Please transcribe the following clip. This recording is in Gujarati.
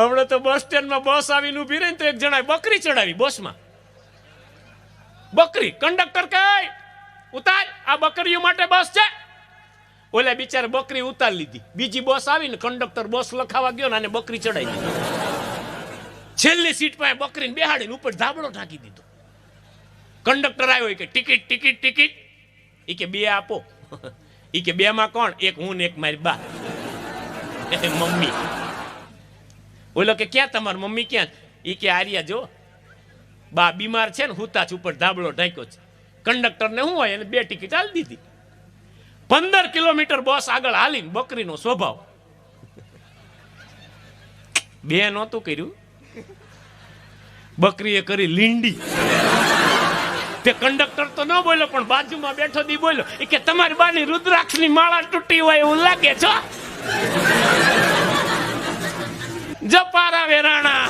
હમણાં તો બસ સ્ટેન્ડમાં બસ આવીને ઉભી રહી તો એક જણાએ બકરી ચડાવી બસમાં. બકરી. કંડક્ટર કહે ઉતાર, આ બકરીઓ માટે બસ છે. ઓલે બિચારે બકરી ઉતાર લીધી. બીજી બસ આવીને કંડક્ટર બસ લખાવા ગયો ને આને બકરી ચડાવી દીધી. છેલ્લી સીટ પાસે બકરીને બેહાડીને ઉપર ધાબળો ઢાંકી દીધો. કંડક્ટર આવ્યો કે ટિકિટ ટિકિટ ટિકિટ. એ કે 2 આપો. એ કે 2 માં કોણ? એક હું ને એક મારી બા મમ્મી. ઓલો કે ક્યાં તમારી મમ્મી ક્યાં? એ કે આર્યા જો બા બીમાર છે ને હુતા જ ઉપર ધાબળો ઢાંક્યો છે. કંડક્ટરને શું હોય એને 2 ટિકિટ આલી દીધી. 15 કિલોમીટર બસ આગળ હાલીને બકરીનો સ્વભાવ 2 નહોતું કર્યું. બકરીએ કરી લીંડી. તે કંડક્ટર તો ન બોલ્યો પણ બાજુમાં બેઠો દી બોલ્યો એ કે તમારી બાની રુદ્રાક્ષની માળા તૂટી હોય એવું લાગે છો. જપારા વેરાણા